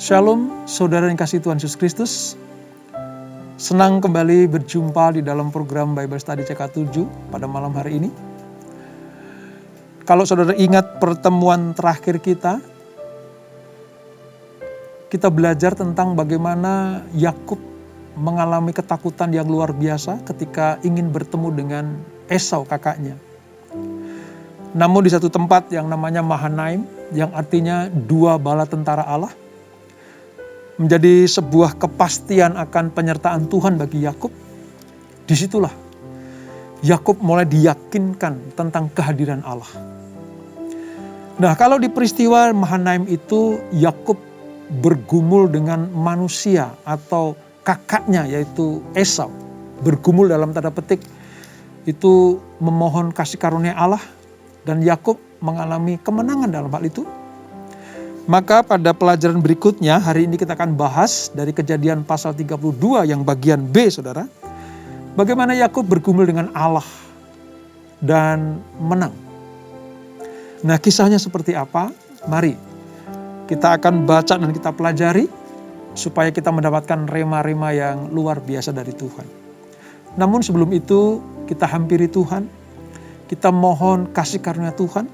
Shalom, saudara yang kasih Tuhan Yesus Kristus. Senang kembali berjumpa di dalam program Bible Study CK7 pada malam hari ini. Kalau saudara ingat pertemuan terakhir kita belajar tentang bagaimana Yakub mengalami ketakutan yang luar biasa ketika ingin bertemu dengan Esau kakaknya. Namun di satu tempat yang namanya Mahanaim, yang artinya dua bala tentara Allah, menjadi sebuah kepastian akan penyertaan Tuhan bagi Yakub. Disitulah Yakub mulai diyakinkan tentang kehadiran Allah. Nah, kalau di peristiwa Mahanaim itu Yakub bergumul dengan manusia atau kakaknya yaitu Esau. Bergumul dalam tanda petik itu memohon kasih karunia Allah dan Yakub mengalami kemenangan dalam hal itu. Maka pada pelajaran berikutnya, hari ini kita akan bahas dari Kejadian pasal 32 yang bagian B, saudara. Bagaimana Yakub bergumul dengan Allah dan menang. Nah, kisahnya seperti apa? Mari kita akan baca dan kita pelajari supaya kita mendapatkan rema-rema yang luar biasa dari Tuhan. Namun sebelum itu, kita hampiri Tuhan. Kita mohon kasih karunia Tuhan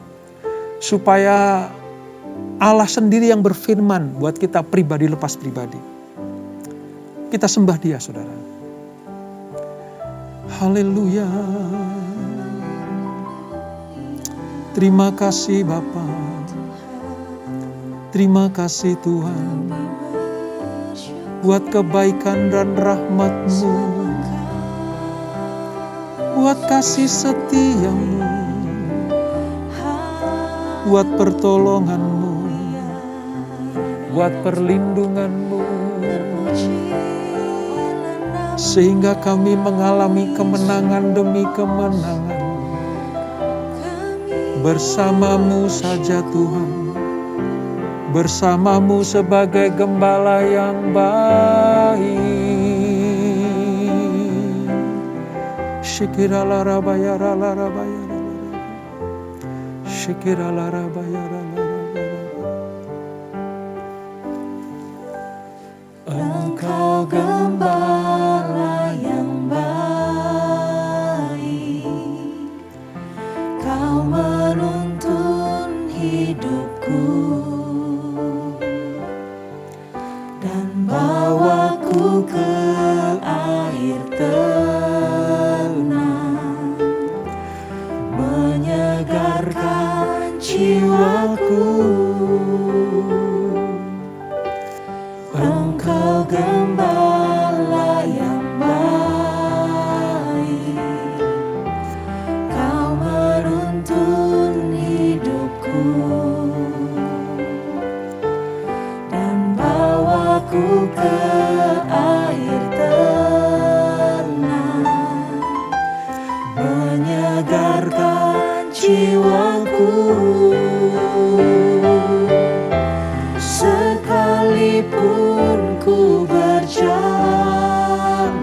supaya Allah sendiri yang berfirman buat kita pribadi lepas pribadi. Kita sembah Dia, saudara. Haleluya. Terima kasih Bapa. Terima kasih Tuhan buat kebaikan dan rahmat-Mu, buat kasih setia-Mu, buat pertolongan-Mu, buat perlindungan-Mu, sehingga kami mengalami kemenangan demi kemenangan. Bersama-Mu saja Tuhan, bersama-Mu sebagai gembala yang baik. Shikiralarabaya, Shikiralarabaya. Engkau gembala yang baik, Kau menuntun hidupku dan bawaku ke air tenang, menyegarkan jiwaku. Engkau gembala yang baik, Kau menuntun hidupku dan bawaku ke air tenang, menyegarkan jiwaku. Sekalipun ku berjalan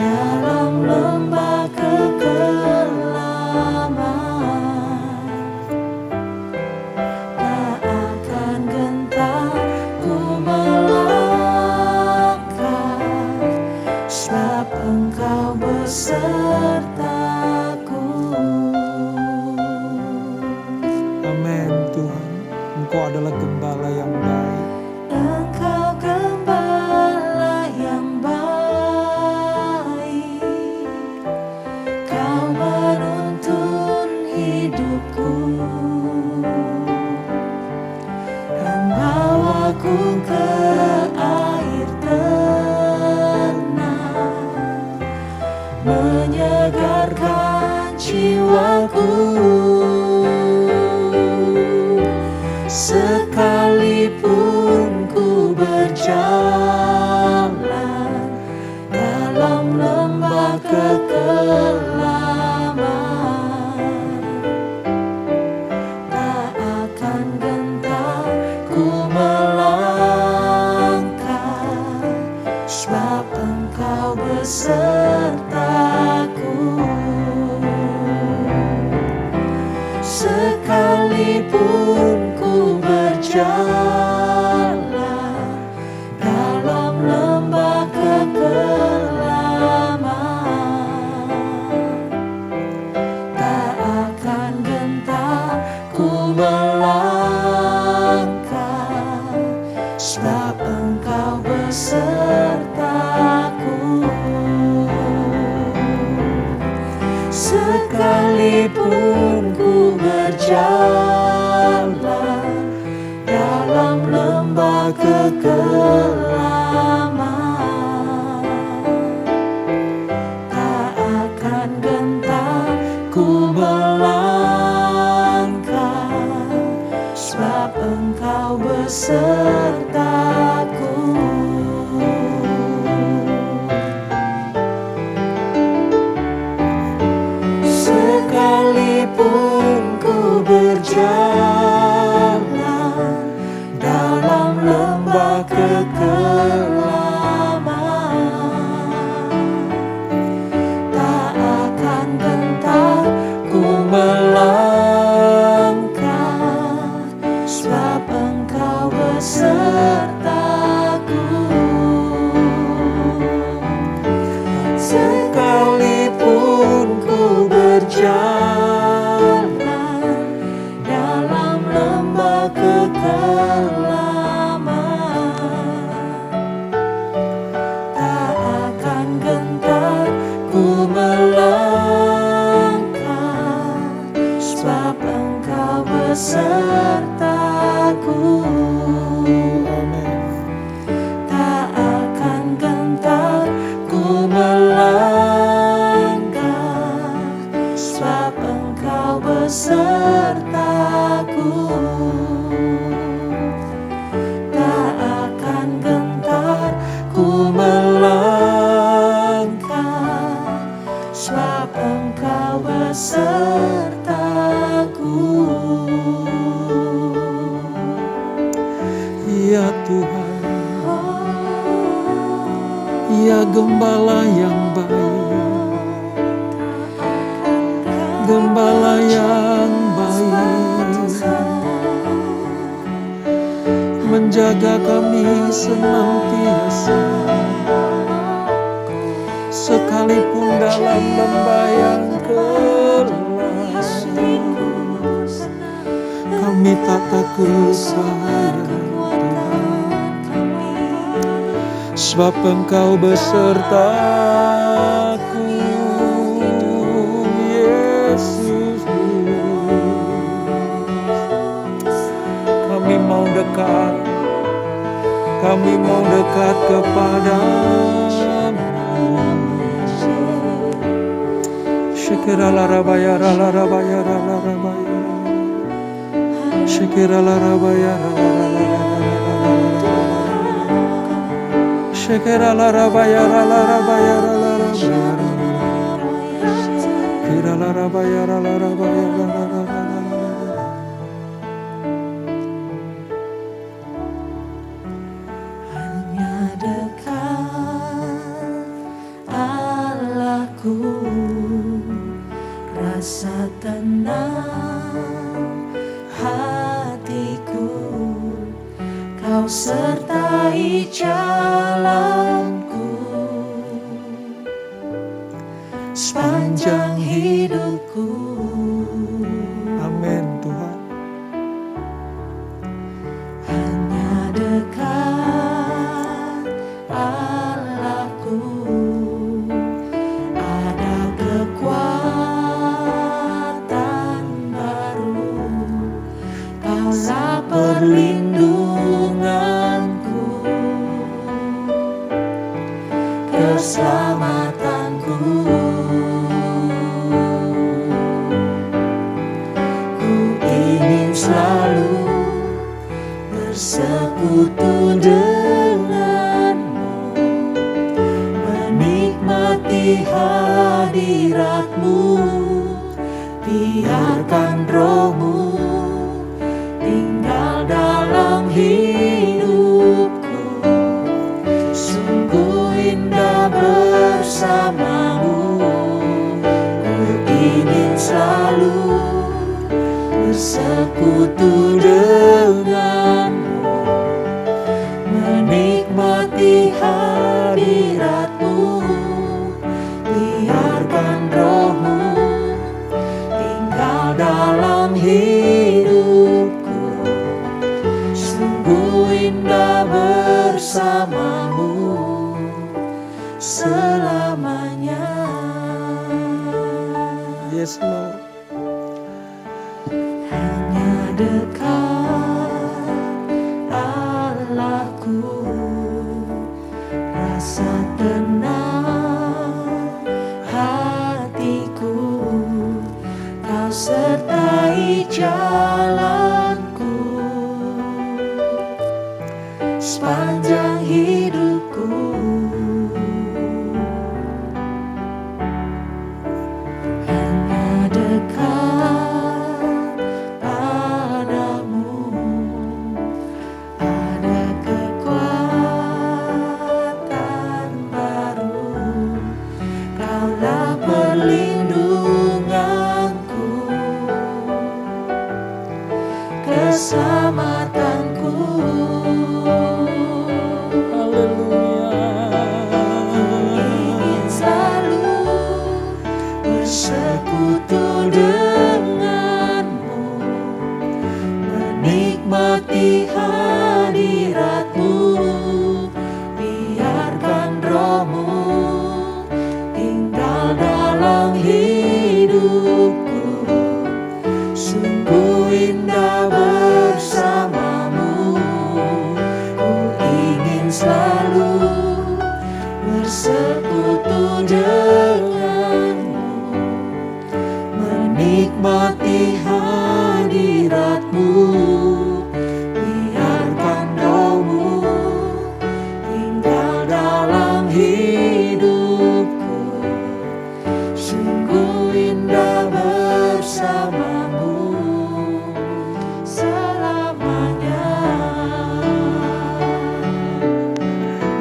dalam lembah kekelaman, tak akan gentar ku melangkah, sebab Engkau besertaku. Amin Tuhan, Engkau adalah gembala yang baik. Engkau gembala yang baik, Kau menuntun hidupku dan bawaku ke air tenang, menyegarkan jiwaku. Sekalipun ku berjalan dalam lembah kekelaman, tak akan gentar ku melangkah, sebab Engkau besertaku. Sekalipun ku berjalan kekelaman. Tak akan gentar ku melangkah, sebab Engkau besertaku. Sekalipun ku berjalan dalam lembah kekelaman, tak akan gentar ku melangkah, sebab Engkau besertaku. Sekalipun ku berjalan dalam lembah kekelaman, tak akan gentar ku melangkah, sebab Engkau besertaku. Tak akan gentar ku melangkah, sebab Engkau besertaku. Tak akan gentar ku melangkah, sebab Engkau besertaku. Ya Tuhan, ya Gembala yang baik, Gembala yang baik, menjaga kami senantiasa, sekalipun dalam lembah yang gelap, kami tak takut bahaya, sebab Engkau besertaku, Yesus. Kami mau dekat, kami mau dekat kepadamu. Syekirala rabaya rala rabaya rala rabaya, Syekirala rabaya rala rabaya, Syekirala rabaya rala rabaya rala rabaya, Kirala rabaya rala rabaya rala rabaya. Hanya dekat Allahku, rasa tenang hatiku. Kau sertai jalanku sepanjang hidupku. Amin Tuhan. Hanya dekat Allahku, ada kekuatan baru. Kaulah perlindunganku, keselamatanku. Ku ingin selalu bersekutu denganmu, menikmati hadiratmu. Biarkan rohmu tinggal dalam hidupku, sungguh indah bersamamu. Ku ingin selalu bersekutu denganmu, menikmati hadiratmu. Biarkan rohmu tinggal dalam hidupku, sungguh indah bersamamu selamanya. Yes Lord. Hanya dekat Allah sepanjang hidupku. Hanya dekat padamu ada kekuatan baru. Kaulah perlindunganku, keselamatanku. Ingin selalu bersekutu denganmu, menikmati hadiratmu. Biarkan rohmu tinggal dalam hidupku. Sungguh indah bersamamu. Ku ingin selalu bersekutu denganmu, menikmati hadiratmu. Biarkan rohmu tinggal dalam hidupku. Sungguh indah bersamamu selamanya.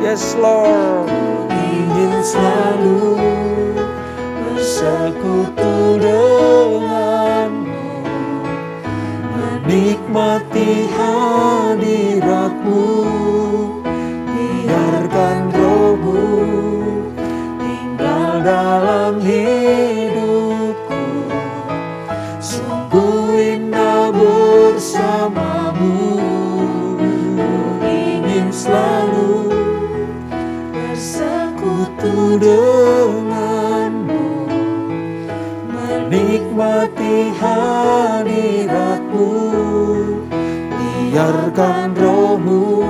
Yes Lord. Ingin selalu bersekutu denganmu, menikmati hadiratmu. Biarkan rohmu tinggal dalam hidupku. Sungguh indah bersamamu. Ku ingin selalu bersekutu denganmu, menikmati hadiratmu. Biarkan rohmu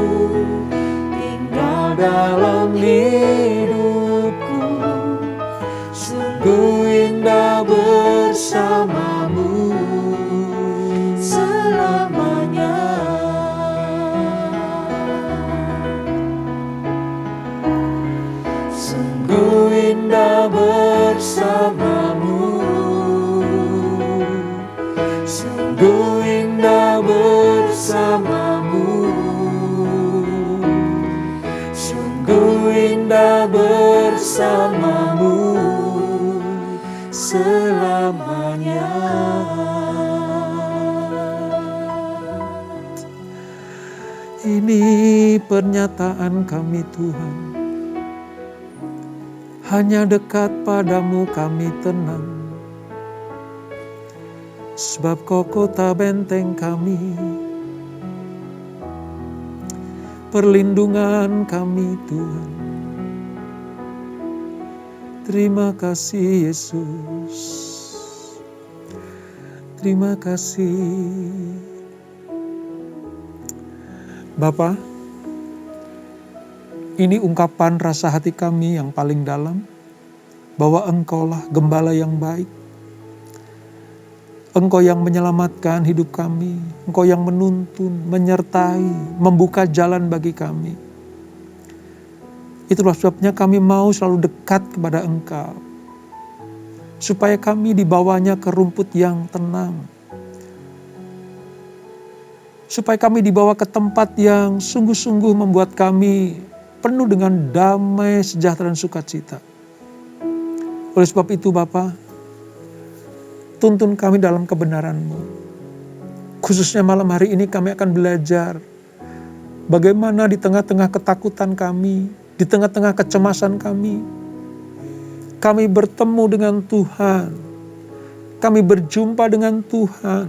tinggal dalam hidupku. Sungguh indah bersamamu selamanya. Sungguh indah bersamamu. Sungguh indah bersamamu. Sungguh indah bersamamu selamanya. Ini pernyataan kami Tuhan. Hanya dekat padamu kami tenang, sebab Kau kota benteng kami, perlindungan kami Tuhan. Terima kasih Yesus, terima kasih. Bapa, ini ungkapan rasa hati kami yang paling dalam, bahwa Engkaulah gembala yang baik. Engkau yang menyelamatkan hidup kami. Engkau yang menuntun, menyertai, membuka jalan bagi kami. Itulah sebabnya kami mau selalu dekat kepada Engkau, supaya kami dibawanya ke rumput yang tenang, supaya kami dibawa ke tempat yang sungguh-sungguh membuat kami penuh dengan damai, sejahtera, dan sukacita. Oleh sebab itu Bapa, tuntun kami dalam kebenaran-Mu. Khususnya malam hari ini kami akan belajar bagaimana di tengah-tengah ketakutan kami, di tengah-tengah kecemasan kami bertemu dengan Tuhan, kami berjumpa dengan Tuhan,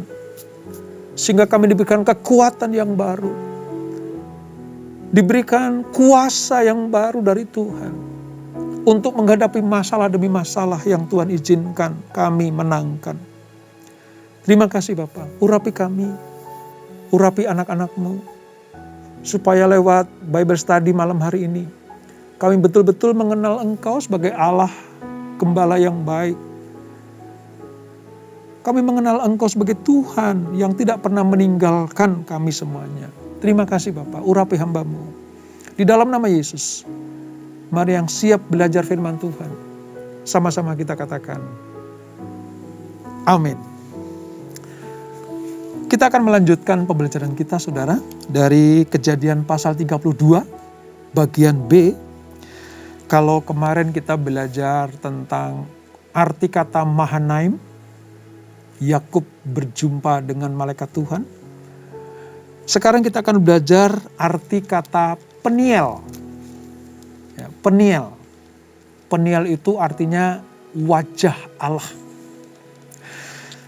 sehingga kami diberikan kekuatan yang baru, diberikan kuasa yang baru dari Tuhan, untuk menghadapi masalah demi masalah yang Tuhan izinkan kami menangkan. Terima kasih Bapa, urapi kami, urapi anak-anak-Mu, supaya lewat Bible Study malam hari ini, kami betul-betul mengenal Engkau sebagai Allah, Gembala yang baik. Kami mengenal Engkau sebagai Tuhan yang tidak pernah meninggalkan kami semuanya. Terima kasih Bapa, urapi hamba-Mu. Di dalam nama Yesus, mari yang siap belajar firman Tuhan, sama-sama kita katakan, amin. Kita akan melanjutkan pembelajaran kita saudara, dari Kejadian pasal 32, bagian B. Kalau kemarin kita belajar tentang arti kata Mahanaim, Yakub berjumpa dengan malaikat Tuhan. Sekarang kita akan belajar arti kata Peniel. Ya, Peniel. Peniel itu artinya wajah Allah.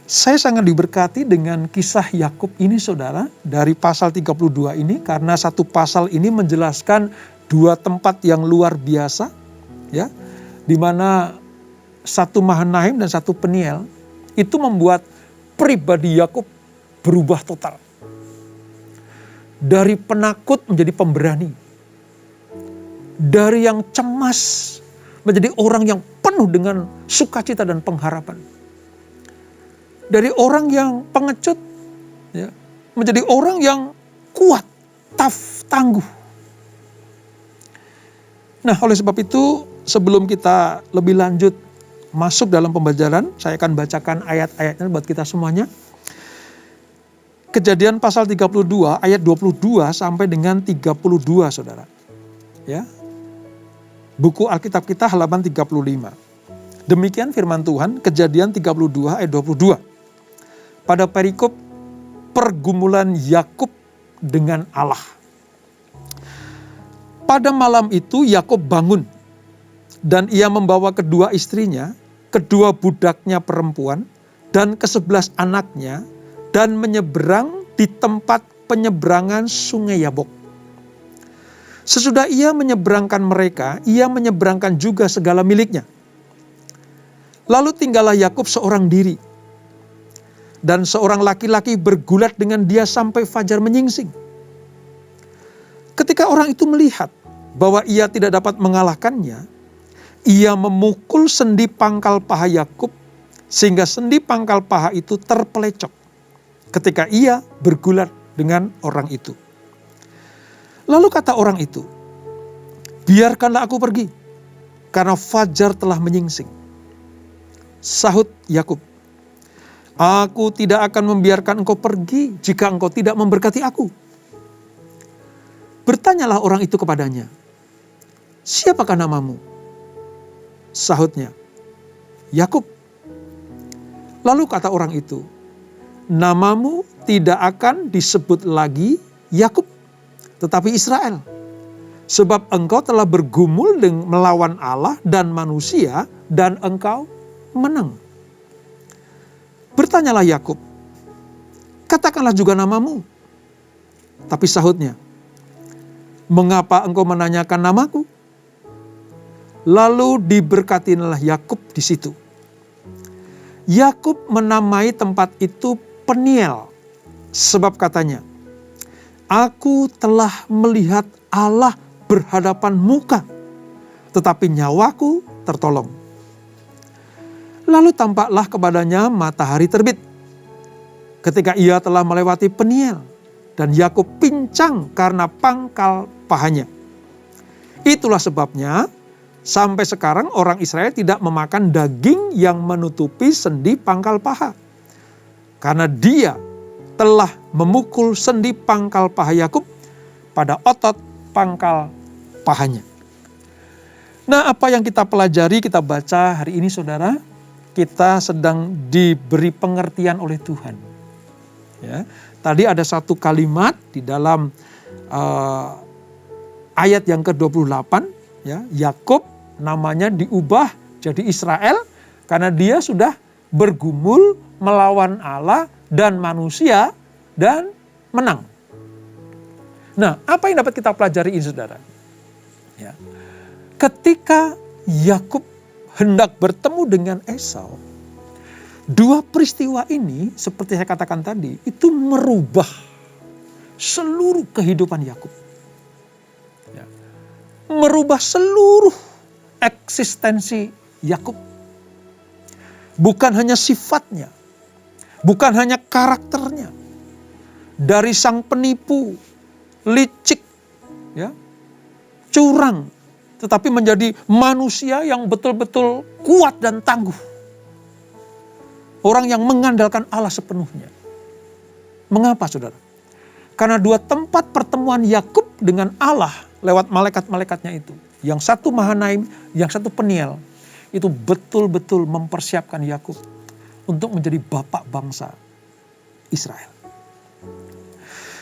Saya sangat diberkati dengan kisah Yakub ini saudara, dari pasal 32 ini, karena satu pasal ini menjelaskan dua tempat yang luar biasa, ya, di mana satu Mahanaim dan satu Peniel, itu membuat pribadi Yakub berubah total. Dari penakut menjadi pemberani. Dari yang cemas menjadi orang yang penuh dengan sukacita dan pengharapan. Dari orang yang pengecut, ya, menjadi orang yang kuat, tangguh. Nah, oleh sebab itu, sebelum kita lebih lanjut masuk dalam pembelajaran, saya akan bacakan ayat-ayatnya buat kita semuanya. Kejadian pasal 32 ayat 22 sampai dengan 32 saudara. Ya. Buku Alkitab kita halaman 35. Demikian firman Tuhan, Kejadian 32 ayat 22. Pada perikop pergumulan Yakub dengan Allah. Pada malam itu Yakub bangun dan ia membawa kedua istrinya, kedua budaknya perempuan dan ke-11 anaknya dan menyeberang di tempat penyeberangan sungai Yabok. Sesudah ia menyeberangkan mereka, ia menyeberangkan juga segala miliknya. Lalu tinggallah Yakub seorang diri. Dan seorang laki-laki bergulat dengan dia sampai fajar menyingsing. Ketika orang itu melihat bahwa ia tidak dapat mengalahkannya, ia memukul sendi pangkal paha Yakub sehingga sendi pangkal paha itu terpelecok ketika ia bergulat dengan orang itu. Lalu kata orang itu, "Biarkanlah aku pergi, karena fajar telah menyingsing." Sahut Yakub, "Aku tidak akan membiarkan engkau pergi jika engkau tidak memberkati aku." Bertanyalah orang itu kepadanya, "Siapakah namamu?" Sahutnya, "Yakub." Lalu kata orang itu, "Namamu tidak akan disebut lagi Yakub, tetapi Israel. Sebab engkau telah bergumul melawan Allah dan manusia dan engkau menang." Bertanyalah Yakub, "Katakanlah juga namamu." Tapi sahutnya, "Mengapa engkau menanyakan namaku?" Lalu diberkatilah Yakub di situ. Yakub menamai tempat itu Peniel, sebab katanya, "Aku telah melihat Allah berhadapan muka, tetapi nyawaku tertolong." Lalu tampaklah kepadanya matahari terbit ketika ia telah melewati Peniel, dan Yakub pincang karena pangkal pahanya. Itulah sebabnya sampai sekarang orang Israel tidak memakan daging yang menutupi sendi pangkal paha, karena dia telah memukul sendi pangkal paha Yakub pada otot pangkal pahanya. Nah, apa yang kita pelajari, kita baca hari ini saudara, kita sedang diberi pengertian oleh Tuhan. Ya, tadi ada satu kalimat di dalam ayat yang ke-28, ya, Yakub namanya diubah jadi Israel karena dia sudah bergumul melawan Allah dan manusia dan menang. Nah, apa yang dapat kita pelajari ini saudara? Ya, ketika Yakub hendak bertemu dengan Esau, dua peristiwa ini seperti saya katakan tadi, itu merubah seluruh kehidupan Yakub. Ya. Merubah seluruh eksistensi Yakub. Bukan hanya sifatnya, bukan hanya karakternya. Dari sang penipu, licik, ya, curang, tetapi menjadi manusia yang betul-betul kuat dan tangguh. Orang yang mengandalkan Allah sepenuhnya. Mengapa, saudara? Karena dua tempat pertemuan Yakub dengan Allah lewat malaikat-malaikatnya itu. Yang satu Mahanaim, yang satu Peniel. Itu betul-betul mempersiapkan Yakub untuk menjadi bapak bangsa Israel.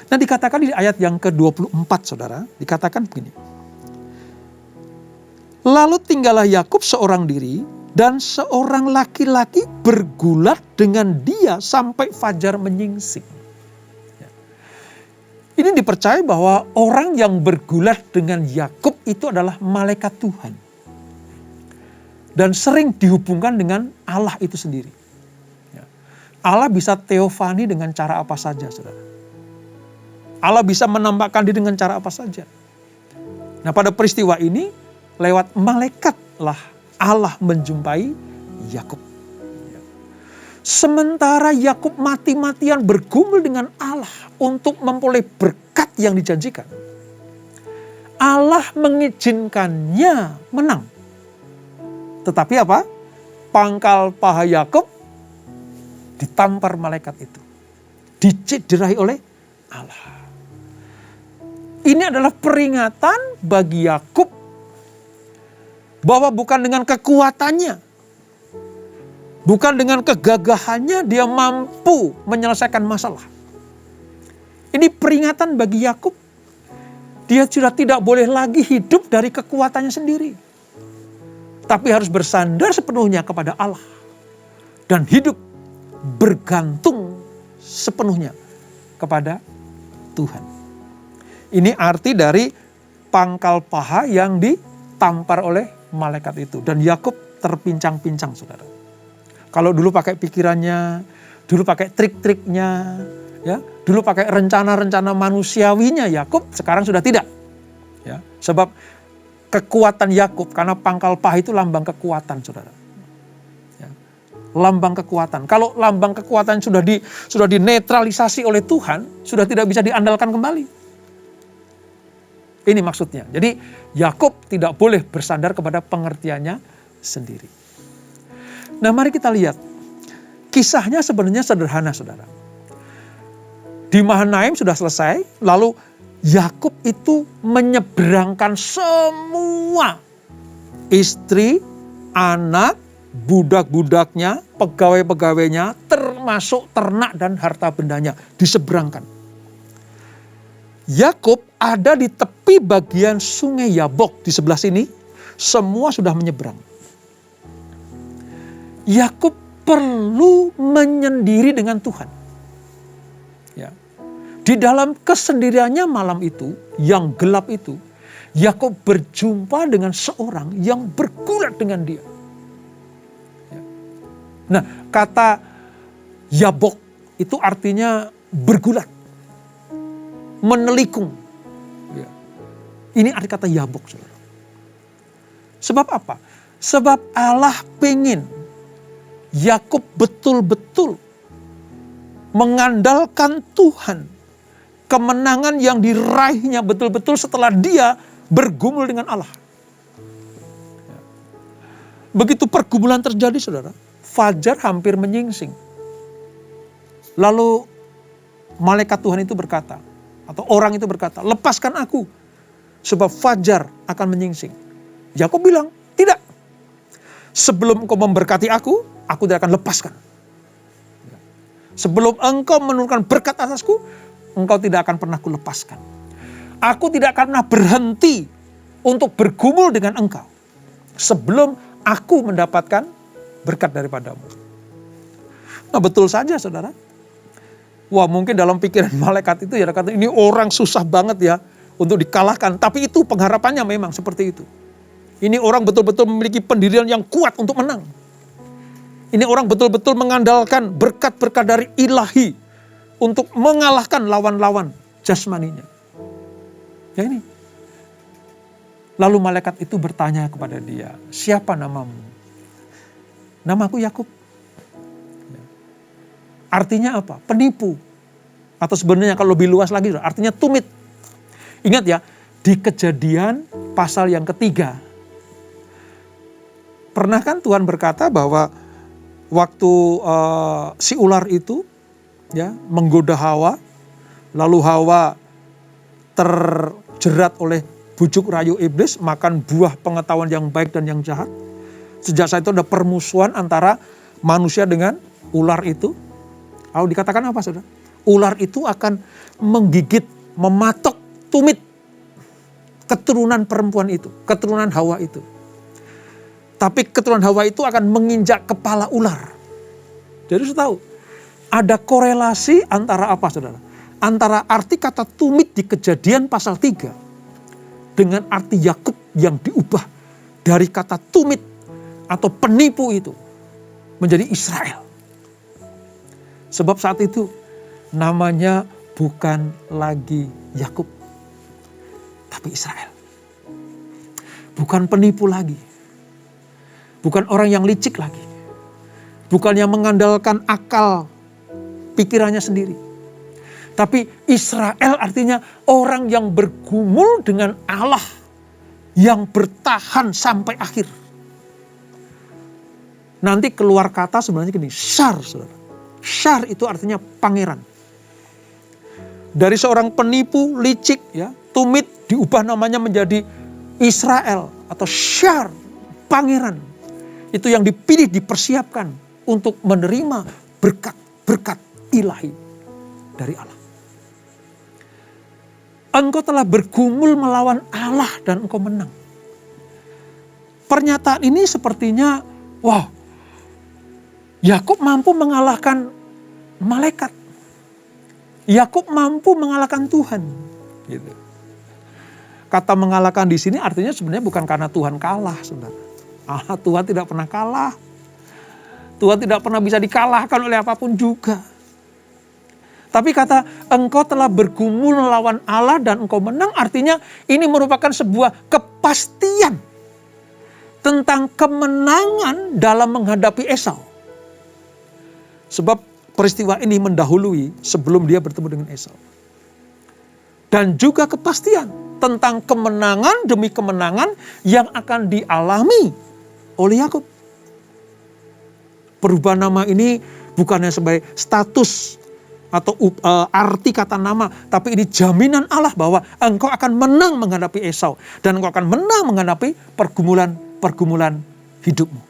Nah, dikatakan di ayat yang ke-24, saudara, dikatakan begini. Lalu tinggallah Yakub seorang diri dan seorang laki-laki bergulat dengan dia sampai fajar menyingsing. Ini dipercaya bahwa orang yang bergulat dengan Yakub itu adalah malaikat Tuhan. Dan sering dihubungkan dengan Allah itu sendiri. Allah bisa teofani dengan cara apa saja, saudara. Allah bisa menampakkan diri dengan cara apa saja. Nah, pada peristiwa ini, lewat malaikatlah Allah menjumpai Yakub. Sementara Yakub mati-matian bergumul dengan Allah untuk memperoleh berkat yang dijanjikan, Allah mengizinkannya menang. Tetapi apa? Pangkal paha Yakub ditampar malaikat itu. Dicederai oleh Allah. Ini adalah peringatan bagi Yakub bahwa bukan dengan kekuatannya, bukan dengan kegagahannya dia mampu menyelesaikan masalah. Ini peringatan bagi Yakub. Dia sudah tidak boleh lagi hidup dari kekuatannya sendiri. Tapi harus bersandar sepenuhnya kepada Allah. Dan hidup bergantung sepenuhnya kepada Tuhan. Ini arti dari pangkal paha yang ditampar oleh malaikat itu. Dan Yakub terpincang-pincang, saudara. Kalau dulu pakai pikirannya, dulu pakai trik-triknya, ya, dulu pakai rencana-rencana manusiawinya Yakub, sekarang sudah tidak. Ya, sebab kekuatan Yakub, karena pangkal paha itu lambang kekuatan, saudara. Ya, lambang kekuatan. Kalau lambang kekuatan sudah dinetralisasi oleh Tuhan, sudah tidak bisa diandalkan kembali. Ini maksudnya. Jadi Yakub tidak boleh bersandar kepada pengertiannya sendiri. Nah, mari kita lihat. Kisahnya sebenarnya sederhana, saudara. Di Mahanaim sudah selesai, lalu Yakub itu menyeberangkan semua istri, anak, budak-budaknya, pegawai-pegawainya, termasuk ternak dan harta bendanya, diseberangkan. Yakub ada di tepi bagian sungai Yabok di sebelah sini, semua sudah menyeberang. Yakub perlu menyendiri dengan Tuhan. Ya. Di dalam kesendiriannya malam itu, yang gelap itu, Yakub berjumpa dengan seorang yang bergulat dengan dia. Ya. Nah, kata Yabok itu artinya bergulat, menelikung. Ya. Ini arti kata Yabok, saudara. Sebab apa? Sebab Allah pengen Yakub betul-betul mengandalkan Tuhan. Kemenangan yang diraihnya betul-betul setelah dia bergumul dengan Allah. Begitu pergumulan terjadi, saudara, fajar hampir menyingsing. Lalu malaikat Tuhan itu berkata, atau orang itu berkata, lepaskan aku, sebab fajar akan menyingsing. Yakub bilang, tidak. Sebelum engkau memberkati aku tidak akan lepaskan. Sebelum engkau menurunkan berkat atasku, engkau tidak akan pernah kulepaskan. Aku tidak akan pernah berhenti untuk bergumul dengan engkau sebelum aku mendapatkan berkat daripadamu. Nah, betul saja, saudara. Wah, mungkin dalam pikiran malaikat itu ya kata ini orang susah banget ya untuk dikalahkan. Tapi itu pengharapannya memang seperti itu. Ini orang betul-betul memiliki pendirian yang kuat untuk menang. Ini orang betul-betul mengandalkan berkat-berkat dari ilahi untuk mengalahkan lawan-lawan jasmaninya. Ya ini. Lalu malaikat itu bertanya kepada dia, siapa namamu? Namaku Yakub. Artinya apa? Penipu. Atau sebenarnya kalau lebih luas lagi, artinya tumit. Ingat ya, di Kejadian pasal yang ketiga. Pernah kan Tuhan berkata bahwa waktu si ular itu ya menggoda Hawa, lalu Hawa terjerat oleh bujuk rayu iblis, makan buah pengetahuan yang baik dan yang jahat. Sejak saat itu ada permusuhan antara manusia dengan ular itu. Lalu dikatakan apa saudara? Ular itu akan menggigit, mematok, tumit keturunan perempuan itu, keturunan Hawa itu. Tapi keturunan Hawa itu akan menginjak kepala ular. Jadi saya tahu, ada korelasi antara apa saudara? Antara arti kata tumit di Kejadian pasal 3 dengan arti Yakub yang diubah dari kata tumit atau penipu itu menjadi Israel. Sebab saat itu namanya bukan lagi Yakub, tapi Israel. Bukan penipu lagi. Bukan orang yang licik lagi. Bukan yang mengandalkan akal pikirannya sendiri. Tapi Israel artinya orang yang bergumul dengan Allah yang bertahan sampai akhir. Nanti keluar kata sebenarnya gini, Syar, saudara. Syar itu artinya pangeran. Dari seorang penipu, licik, ya, tumit diubah namanya menjadi Israel atau Syar, pangeran. Itu yang dipilih, dipersiapkan untuk menerima berkat-berkat ilahi dari Allah. Engkau telah bergumul melawan Allah dan engkau menang. Pernyataan ini sepertinya, wow, Yakub mampu mengalahkan malaikat. Yakub mampu mengalahkan Tuhan. Gitu. Kata mengalahkan di sini artinya sebenarnya bukan karena Tuhan kalah, saudara. Tuhan tidak pernah kalah. Tuhan tidak pernah bisa dikalahkan oleh apapun juga. Tapi kata engkau telah bergumul melawan Allah dan engkau menang, artinya ini merupakan sebuah kepastian tentang kemenangan dalam menghadapi Esau. Sebab peristiwa ini mendahului sebelum dia bertemu dengan Esau. Dan juga kepastian tentang kemenangan demi kemenangan yang akan dialami oleh Yakub. Perubahan nama ini bukannya sebagai status atau arti kata nama, tapi ini jaminan Allah bahwa engkau akan menang menghadapi Esau dan engkau akan menang menghadapi pergumulan hidupmu.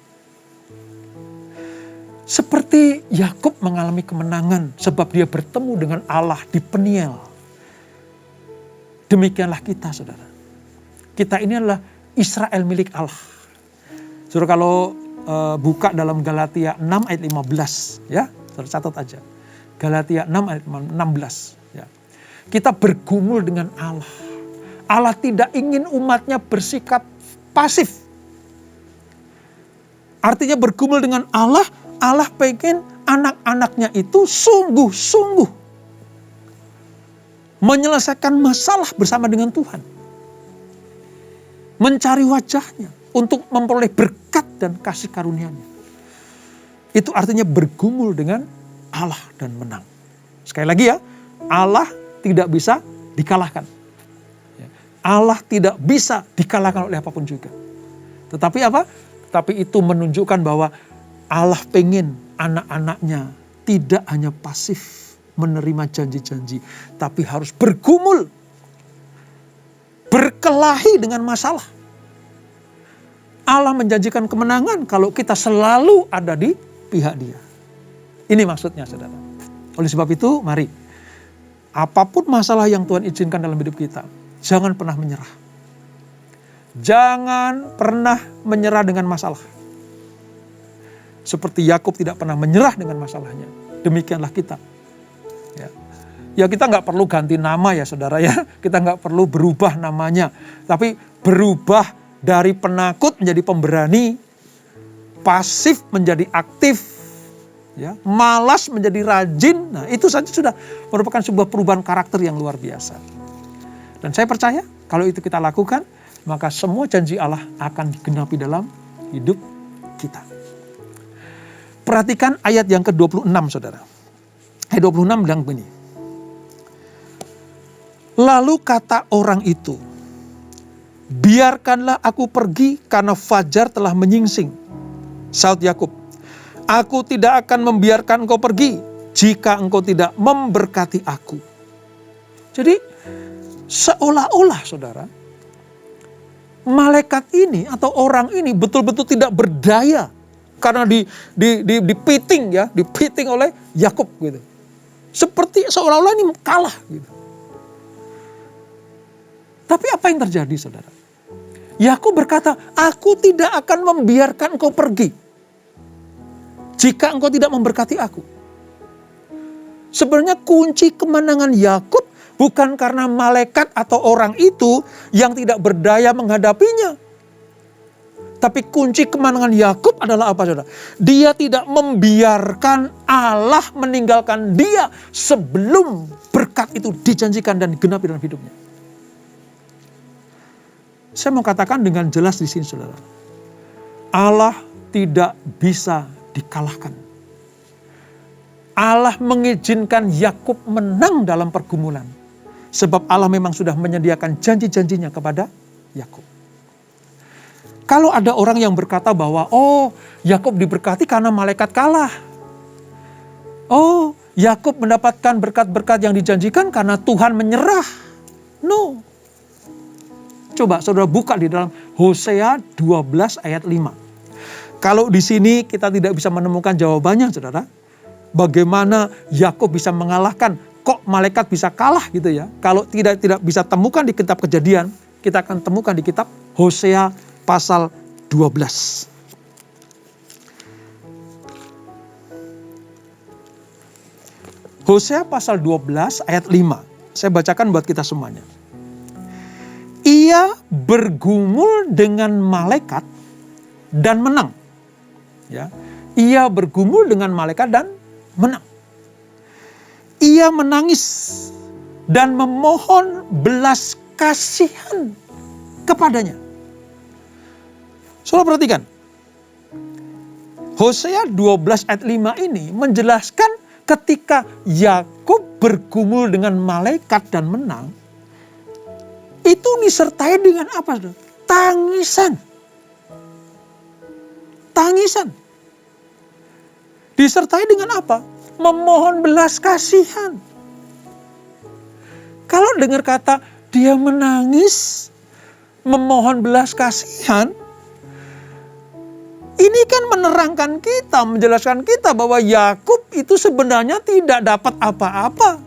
Seperti Yakub mengalami kemenangan sebab dia bertemu dengan Allah di Peniel. Demikianlah kita, saudara. Kita ini adalah Israel milik Allah. Saudara kalau buka dalam Galatia 6 ayat 15, ya, saudara catat aja. Galatia 6 ayat 16. Ya. Kita bergumul dengan Allah. Allah tidak ingin umatnya bersikap pasif. Artinya bergumul dengan Allah, Allah pengen anak-anaknya itu sungguh-sungguh menyelesaikan masalah bersama dengan Tuhan. Mencari wajahnya untuk memperoleh berkat dan kasih karunia-Nya. Itu artinya bergumul dengan Allah dan menang. Sekali lagi ya, Allah tidak bisa dikalahkan. Allah tidak bisa dikalahkan oleh apapun juga. Tetapi apa? Tapi itu menunjukkan bahwa Allah pengen anak-anaknya tidak hanya pasif menerima janji-janji, tapi harus bergumul, berkelahi dengan masalah. Allah menjanjikan kemenangan kalau kita selalu ada di pihak Dia. Ini maksudnya, saudara. Oleh sebab itu, mari, apapun masalah yang Tuhan izinkan dalam hidup kita, jangan pernah menyerah. Jangan pernah menyerah dengan masalah. Seperti Yakub tidak pernah menyerah dengan masalahnya. Demikianlah kita. Ya kita nggak perlu ganti nama ya saudara ya. Kita nggak perlu berubah namanya. Tapi berubah dari penakut menjadi pemberani. Pasif menjadi aktif. Ya, malas menjadi rajin. Nah itu saja sudah merupakan sebuah perubahan karakter yang luar biasa. Dan saya percaya kalau itu kita lakukan, maka semua janji Allah akan digenapi dalam hidup kita. Perhatikan ayat yang ke-26 saudara. Ayat 26 bilang begini. Lalu kata orang itu, biarkanlah aku pergi karena fajar telah menyingsing. Saud Yakub, aku tidak akan membiarkan engkau pergi jika engkau tidak memberkati aku. Jadi seolah-olah saudara, malaikat ini atau orang ini betul-betul tidak berdaya karena dipiting ya, dipiting oleh Yakub gitu. Seperti seolah-olah ini kalah gitu. Tapi apa yang terjadi saudara? Yakub berkata, aku tidak akan membiarkan engkau pergi jika engkau tidak memberkati aku. Sebenarnya kunci kemenangan Yakub bukan karena malaikat atau orang itu yang tidak berdaya menghadapinya. Tapi kunci kemenangan Yakub adalah apa saudara? Dia tidak membiarkan Allah meninggalkan dia sebelum berkat itu dijanjikan dan digenapi dalam hidupnya. Saya mau katakan dengan jelas di sini saudara. Allah tidak bisa dikalahkan. Allah mengizinkan Yakub menang dalam pergumulan. Sebab Allah memang sudah menyediakan janji-janjinya kepada Yakub. Kalau ada orang yang berkata bahwa, oh Yakub diberkati karena malaikat kalah. Oh Yakub mendapatkan berkat-berkat yang dijanjikan karena Tuhan menyerah. No. Coba saudara buka di dalam Hosea 12 ayat 5. Kalau di sini kita tidak bisa menemukan jawabannya saudara. Bagaimana Yakub bisa mengalahkan, kok malaikat bisa kalah gitu ya. Kalau tidak bisa temukan di kitab Kejadian, kita akan temukan di kitab Hosea pasal 12. Hosea pasal 12 ayat 5. Saya bacakan buat kita semuanya. Ia bergumul dengan malaikat dan menang. Ya, ia bergumul dengan malaikat dan menang. Ia menangis dan memohon belas kasihan kepadanya. Saudara perhatikan. Hosea 12 ayat 5 ini menjelaskan ketika Yakub bergumul dengan malaikat dan menang. Itu disertai dengan apa? Tangisan. Tangisan. Disertai dengan apa? Memohon belas kasihan. Kalau dengar kata dia menangis, memohon belas kasihan, ini kan menerangkan kita, menjelaskan kita bahwa Yakub itu sebenarnya tidak dapat apa-apa.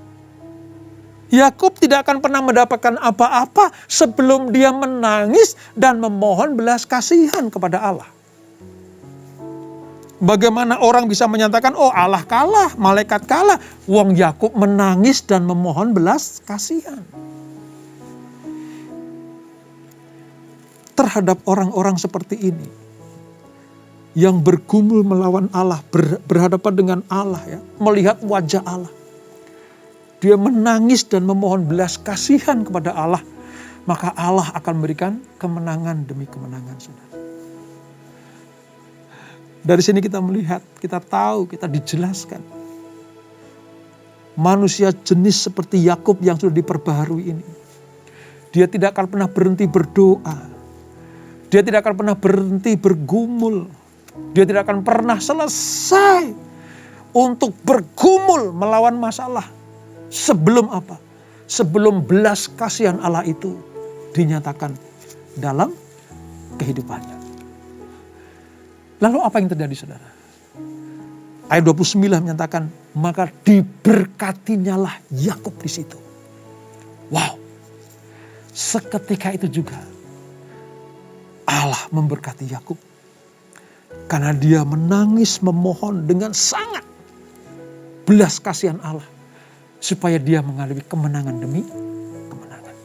Yakub tidak akan pernah mendapatkan apa-apa sebelum dia menangis dan memohon belas kasihan kepada Allah. Bagaimana orang bisa menyatakan, oh Allah kalah, malaikat kalah. Wong Yakub menangis dan memohon belas kasihan. Terhadap orang-orang seperti ini. Yang bergumul melawan Allah, berhadapan dengan Allah ya, melihat wajah Allah. Dia menangis dan memohon belas kasihan kepada Allah. Maka Allah akan memberikan kemenangan demi kemenangan saudara. Dari sini kita melihat, kita tahu, kita dijelaskan. Manusia jenis seperti Yakub yang sudah diperbaharui ini. Dia tidak akan pernah berhenti berdoa. Dia tidak akan pernah berhenti bergumul. Dia tidak akan pernah selesai untuk bergumul melawan masalah. Sebelum apa? Sebelum belas kasihan Allah itu dinyatakan dalam kehidupannya. Lalu apa yang terjadi saudara? Ayat 29 menyatakan, maka diberkatinyalah Yakub di situ. Wow. Seketika itu juga Allah memberkati Yakub. Karena dia menangis memohon dengan sangat belas kasihan Allah. Supaya dia mengalami kemenangan demi kemenangan.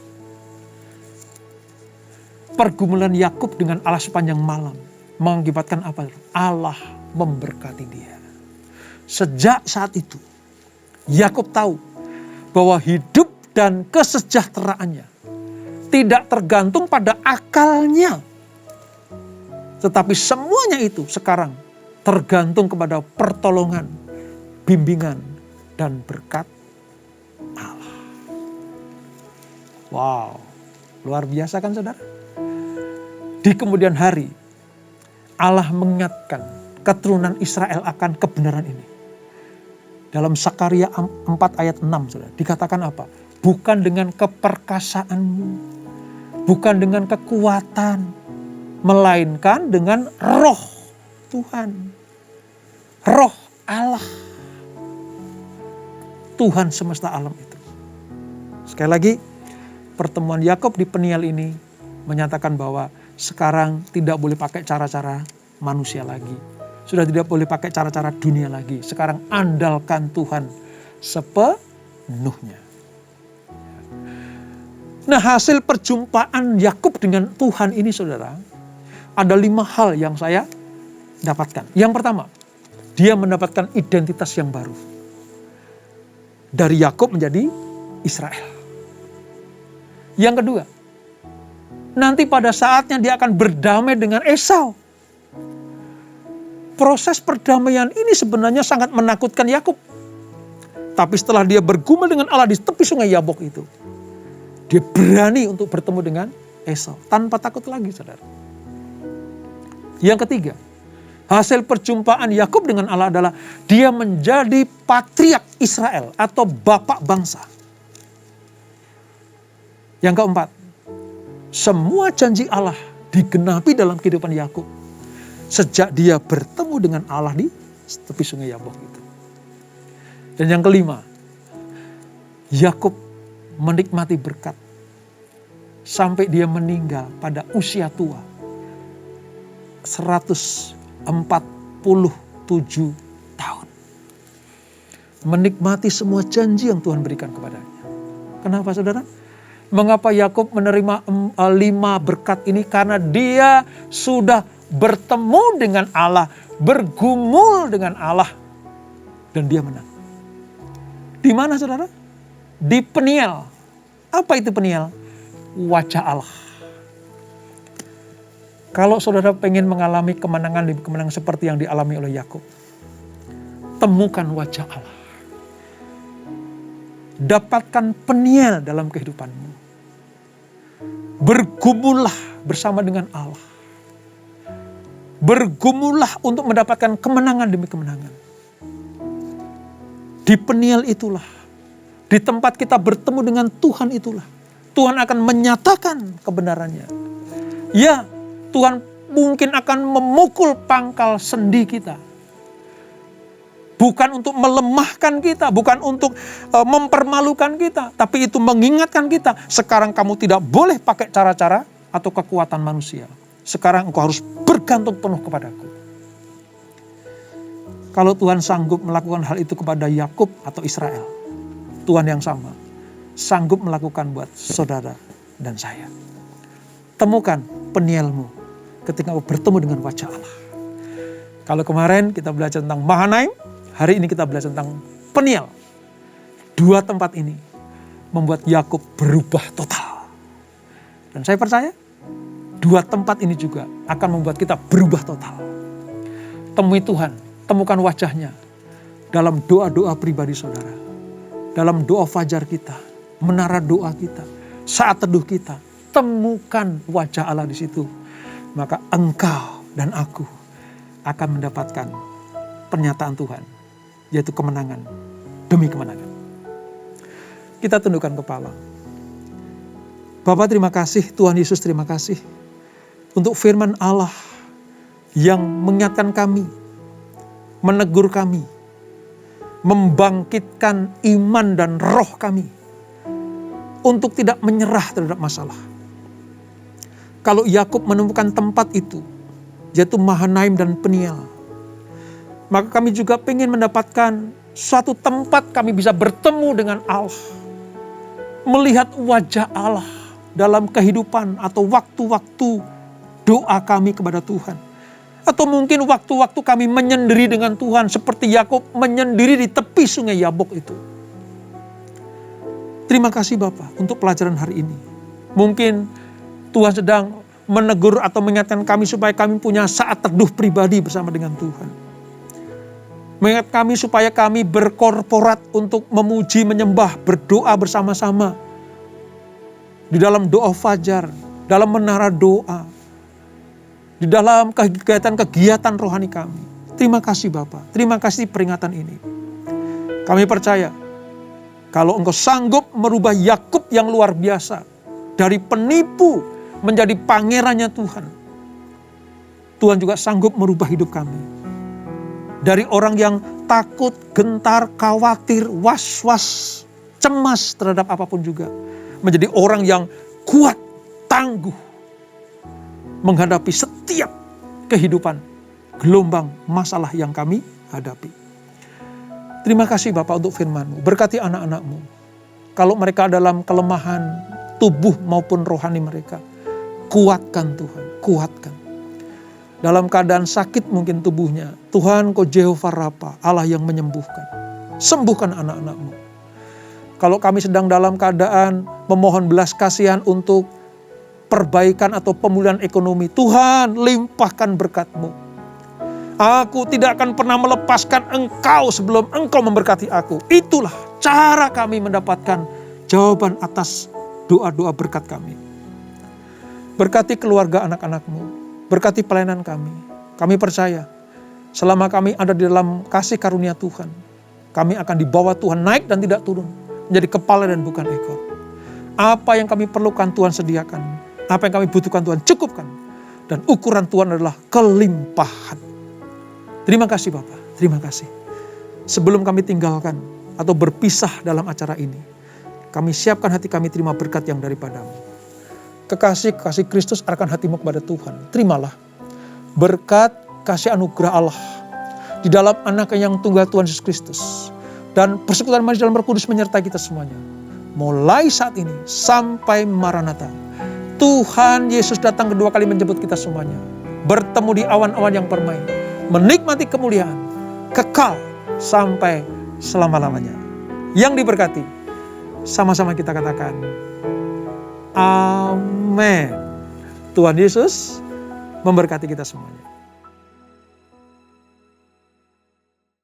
Pergumulan Yakub dengan Allah sepanjang malam mengakibatkan apa? Allah memberkati dia. Sejak saat itu, Yakub tahu bahwa hidup dan kesejahteraannya tidak tergantung pada akalnya. Tetapi semuanya itu sekarang tergantung kepada pertolongan, bimbingan, dan berkat Allah. Wow, luar biasa kan saudara? Di kemudian hari, Allah mengingatkan keturunan Israel akan kebenaran ini. Dalam Sakaria 4 ayat 6, saudara, dikatakan apa? Bukan dengan keperkasaanmu, bukan dengan kekuatan, melainkan dengan roh Tuhan. Roh Allah. Tuhan semesta alam itu. Sekali lagi, pertemuan Yakub di Peniel ini menyatakan bahwa sekarang tidak boleh pakai cara-cara manusia lagi. Sudah tidak boleh pakai cara-cara dunia lagi. Sekarang andalkan Tuhan sepenuhnya. Nah, hasil perjumpaan Yakub dengan Tuhan ini saudara, ada 5 hal yang saya dapatkan. Yang pertama, dia mendapatkan identitas yang baru. Dari Yakub menjadi Israel. Yang kedua, nanti pada saatnya dia akan berdamai dengan Esau. Proses perdamaian ini sebenarnya sangat menakutkan Yakub. Tapi setelah dia bergumul dengan Allah di tepi sungai Yabok itu, dia berani untuk bertemu dengan Esau tanpa takut lagi, saudara. Yang ketiga, hasil perjumpaan Yakub dengan Allah adalah dia menjadi patriark Israel atau bapak bangsa. Yang keempat, semua janji Allah digenapi dalam kehidupan Yakub sejak dia bertemu dengan Allah di tepi sungai Yabok itu. Dan yang kelima, Yakub menikmati berkat sampai dia meninggal pada usia tua 147 tahun. Menikmati semua janji yang Tuhan berikan kepadanya. Kenapa saudara? Mengapa Yakub menerima 5 berkat ini? Karena dia sudah bertemu dengan Allah, bergumul dengan Allah, dan dia menang. Di mana saudara? Di Peniel. Apa itu Peniel? Wajah Allah. Kalau saudara pengen mengalami kemenangan demi kemenangan seperti yang dialami oleh Yakub, temukan wajah Allah. Dapatkan Peniel dalam kehidupanmu. Bergumullah bersama dengan Allah. Bergumullah untuk mendapatkan kemenangan demi kemenangan. Di Peniel itulah, di tempat kita bertemu dengan Tuhan itulah, Tuhan akan menyatakan kebenarannya. Ya, Tuhan mungkin akan memukul pangkal sendi kita. Bukan untuk melemahkan kita, bukan untuk mempermalukan kita. Tapi itu mengingatkan kita, sekarang kamu tidak boleh pakai cara-cara atau kekuatan manusia. Sekarang engkau harus bergantung penuh kepadaku. Kalau Tuhan sanggup melakukan hal itu kepada Yakub atau Israel, Tuhan yang sama sanggup melakukan buat saudara dan saya. Temukan Penielmu ketika bertemu dengan wajah Allah. Kalau kemarin kita belajar tentang Mahanaim, hari ini kita belajar tentang Peniel. 2 tempat ini membuat Yakub berubah total. Dan saya percaya 2 tempat ini juga akan membuat kita berubah total. Temui Tuhan, temukan wajahnya dalam doa-doa pribadi saudara. Dalam doa fajar kita, menara doa kita, saat teduh kita, temukan wajah Allah di situ. Maka engkau dan aku akan mendapatkan pernyataan Tuhan, yaitu kemenangan demi kemenangan. Kita tundukkan kepala. Bapa, terima kasih, Tuhan Yesus terima kasih untuk firman Allah yang mengingatkan kami, menegur kami, membangkitkan iman dan roh kami untuk tidak menyerah terhadap masalah. Kalau Yakub menemukan tempat itu, yaitu Mahanaim dan Peniel, maka kami juga ingin mendapatkan suatu tempat kami bisa bertemu dengan Allah, melihat wajah Allah dalam kehidupan atau waktu-waktu doa kami kepada Tuhan. Atau mungkin waktu-waktu kami menyendiri dengan Tuhan seperti Yakub menyendiri di tepi sungai Yabok itu. Terima kasih Bapa untuk pelajaran hari ini. Mungkin Tuhan sedang menegur atau mengingatkan kami supaya kami punya saat teduh pribadi bersama dengan Tuhan. Mengingat kami supaya kami berkorporat untuk memuji, menyembah, berdoa bersama-sama. di dalam doa fajar, dalam menara doa, di dalam kegiatan-kegiatan rohani kami. Terima kasih Bapa, terima kasih peringatan ini. Kami percaya, kalau Engkau sanggup merubah Yakub yang luar biasa, dari penipu menjadi pangerannya Tuhan, Tuhan juga sanggup merubah hidup kami. Dari orang yang takut, gentar, khawatir, was-was, cemas terhadap apapun juga, menjadi orang yang kuat, tangguh, menghadapi setiap kehidupan, gelombang masalah yang kami hadapi. Terima kasih Bapak untuk firman-Mu. Berkati anak-anak-Mu. Kalau mereka dalam kelemahan tubuh maupun rohani mereka, kuatkan Tuhan, kuatkan. Dalam keadaan sakit mungkin tubuhnya, Tuhan Kau Jehovah Rafa, Allah yang menyembuhkan. Sembuhkan anak-anak-Mu. Kalau kami sedang dalam keadaan memohon belas kasihan untuk perbaikan atau pemulihan ekonomi, Tuhan limpahkan berkat-Mu. Aku tidak akan pernah melepaskan Engkau sebelum Engkau memberkati aku. Itulah cara kami mendapatkan jawaban atas doa-doa berkat kami. Berkati keluarga anak-anak-Mu, berkati pelayanan kami. Kami percaya selama kami ada di dalam kasih karunia Tuhan, kami akan dibawa Tuhan naik dan tidak turun, menjadi kepala dan bukan ekor. Apa yang kami perlukan Tuhan sediakan, apa yang kami butuhkan Tuhan cukupkan, dan ukuran Tuhan adalah kelimpahan. Terima kasih Bapak, terima kasih. Sebelum kami tinggalkan atau berpisah dalam acara ini, kami siapkan hati kami terima berkat yang daripada-Mu. Kekasih Kristus arahkan hatimu kepada Tuhan. Terimalah berkat kasih anugerah Allah di dalam Anak-Nya yang tunggal Tuhan Yesus Kristus. Dan persekutuan manis dalam Roh Kudus menyertai kita semuanya. Mulai saat ini sampai Maranatha. Tuhan Yesus datang kedua kali menjemput kita semuanya. Bertemu di awan-awan yang permai. Menikmati kemuliaan kekal sampai selama-lamanya. Yang diberkati, sama-sama kita katakan amin. Tuhan Yesus memberkati kita semuanya.